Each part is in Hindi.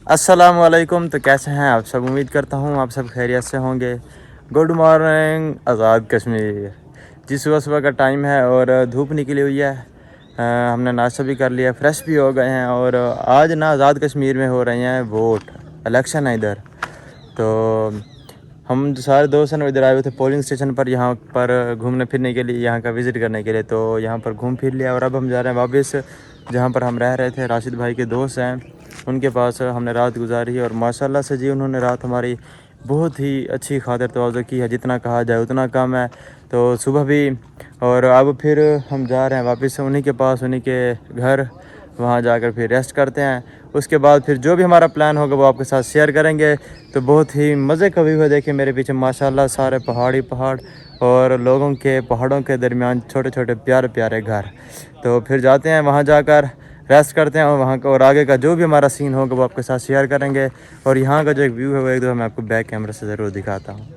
अस्सलाम वालेकुम। तो कैसे हैं आप सब? उम्मीद करता हूँ आप सब खैरियत से होंगे। Good morning Azad Kashmir. जी सुबह सुबह का टाइम है और धूप निकली हुई है। हमने नाश्ता भी कर लिया, फ्रेश भी हो गए हैं। और आज ना आज़ाद कश्मीर में हो रहे हैं वोट, इलेक्शन है इधर। तो हम सारे दोस्त हैं इधर आए हुए थे पोलिंग स्टेशन पर, यहाँ पर घूमने फिरने के लिए, यहाँ का विज़िट करने के लिए। तो यहाँ पर घूम फिर लिया और अब हम जा रहे हैं वापस जहाँ पर हम रह रहे थे। राशिद भाई के दोस्त हैं, उनके पास हमने रात गुजारी। और माशाल्लाह से जी उन्होंने रात हमारी बहुत ही अच्छी खातिर तवाज़ो की है, जितना कहा जाए उतना कम है। तो सुबह भी और अब फिर हम जा रहे हैं वापस उन्हीं के पास, उन्हीं के घर, वहाँ जाकर फिर रेस्ट करते हैं। उसके बाद फिर जो भी हमारा प्लान होगा वो आपके साथ शेयर करेंगे। तो बहुत ही मज़े का व्यू है, देखिए मेरे पीछे माशाल्लाह सारे पहाड़ी पहाड़ और लोगों के पहाड़ों के दरमियान छोटे छोटे प्यारे प्यारे घर। तो फिर जाते हैं वहाँ जाकर रेस्ट करते हैं और वहाँ का और आगे का जो भी हमारा सीन होगा वो आपके साथ शेयर करेंगे। और यहाँ का जो एक व्यू है वो एक दो मैं आपको बैक कैमरे से ज़रूर दिखाता हूँ।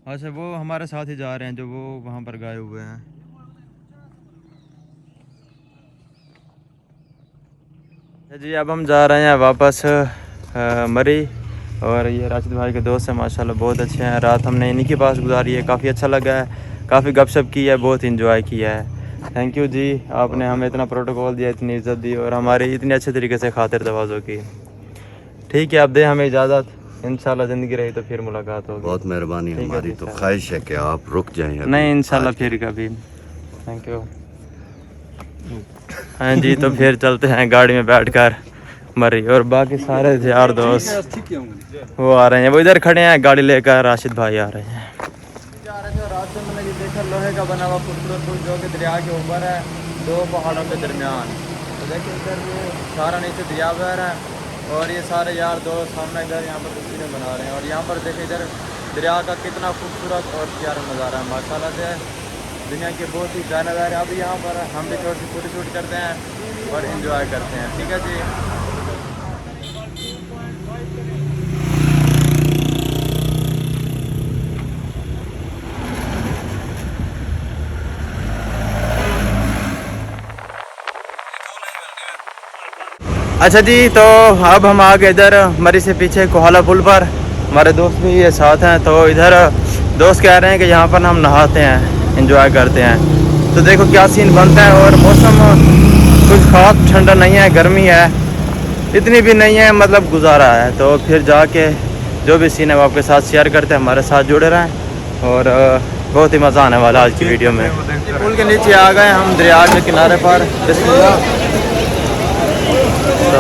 अच्छा, वो हमारे साथ ही जा रहे हैं जो वो वहाँ पर गए हुए हैं। जी अब हम जा रहे हैं वापस मरी। और ये राशिद भाई के दोस्त हैं, माशाल्लाह बहुत अच्छे हैं। रात हमने इन्हीं के पास गुजारी है, काफ़ी अच्छा लगा है, काफ़ी गपशप की है, बहुत इंजॉय किया है। थैंक यू जी, आपने हमें इतना प्रोटोकॉल दिया, इतनी इज़्ज़त दी और हमारी इतने अच्छे तरीके से खातिर तवाज़ो की। ठीक है, अब दे हमें इजाज़त, इंशाल्लाह ज़िंदगी रही तो फिर मुलाकात होगी। बहुत मेहरबानी, हमारी तो ख्वाहिश है कि आप रुक जाएं। नहीं इंशाल्लाह फिर कभी। Thank you. हाँ जी, तो फिर चलते हैं गाड़ी में बैठकर मरी। और बाकी सारे यार दोस्त वो आ रहे हैं, वो इधर खड़े हैं गाड़ी लेकर, राशिद भाई आ रहे हैं। जा रहे थे रास्ते में मैंने ये देखा लोहे का बना हुआ खूबसूरत पुल जो कि दरिया के ऊपर है, दो पहाड़ों के दरमियान। तो देखिए इधर ये सारा नीचे दरिया बह रहा है और ये सारे यार दोस्त सामने इधर यहाँ पर तस्वीरें बना रहे हैं। और यहाँ पर देखिए इधर दरिया का कितना खूबसूरत और प्यारा नज़ारा है, माशाल्लाह से दुनिया के बहुत ही प्यारा नज़ारा है। अभी यहाँ पर हम भी थोड़ी सी फोटो शूट करते हैं और इन्जॉय करते हैं। ठीक है जी। अच्छा जी, तो अब हम आ गए इधर मरी से पीछे कोहाला पुल पर, हमारे दोस्त भी ये साथ हैं। तो इधर दोस्त कह रहे हैं कि यहाँ पर हम नहाते हैं, एंजॉय करते हैं। तो देखो क्या सीन बनता है। और मौसम कुछ खास ठंडा नहीं है, गर्मी है इतनी भी नहीं है, मतलब गुजारा है। तो फिर जाके जो भी सीन है वो आपके साथ शेयर करते हैं, हमारे साथ जुड़े रहें और बहुत ही मज़ा आने वाला आज की वीडियो में। पुल के नीचे आ गए हम दरिया के किनारे पर। तो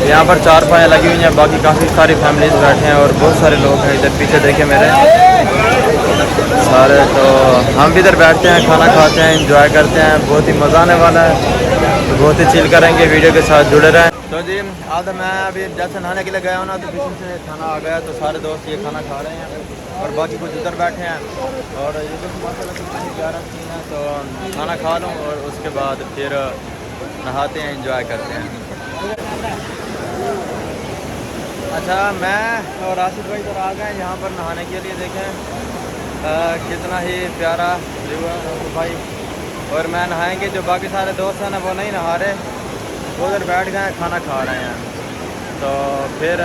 यहाँ पर चार पाएँ लगी हुई हैं, बाकी काफ़ी सारी फैमिलीज बैठे हैं और बहुत सारे लोग हैं इधर पीछे देखे मेरे सारे। तो हम भी इधर बैठते हैं, खाना खाते हैं, एंजॉय करते हैं, बहुत ही मज़ा आने वाला है। तो बहुत ही चिल करेंगे, वीडियो के साथ जुड़े रहें। तो जी आज मैं अभी जैसे नहाने के लिए गया हूँ ना, तो पीछे से खाना आ गया। तो सारे दोस्त ये खाना खा रहे हैं और बाकी कुछ उधर बैठे हैं। और ये तो माशाल्लाह कितना प्यारा सीन है। तो खाना खा लूँ और उसके बाद फिर नहाते हैं, एंजॉय करते हैं। अच्छा, मैं और राशिद भाई इधर आ गए यहाँ पर नहाने के लिए। देखें कितना ही प्यारा व्यू है राशिद भाई और मैं नहाएंगे। जो बाकी सारे दोस्त हैं ना वो नहीं नहा रहे, वो उधर बैठ गए खाना खा रहे हैं। तो फिर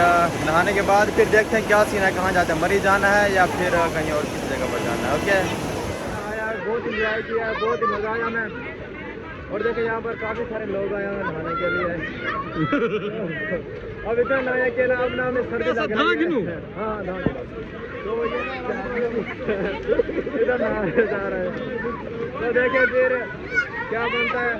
नहाने के बाद फिर देखते हैं क्या सीन है, कहाँ जाते हैं, मरी जाना है या फिर कहीं और किसी जगह पर जाना है। ओके यार, बहुत इंजॉय किया, बहुत ही मज़ा आया हमें। और देखो यहाँ पर काफ़ी सारे लोग आए हैं नहाने के लिए। अब इतना नहाया कि ना अब ना हमें सर्दी लग रही है। हाँ तो ये इधर नहाने जा रहे हैं। तो देखें फिर क्या बनता है।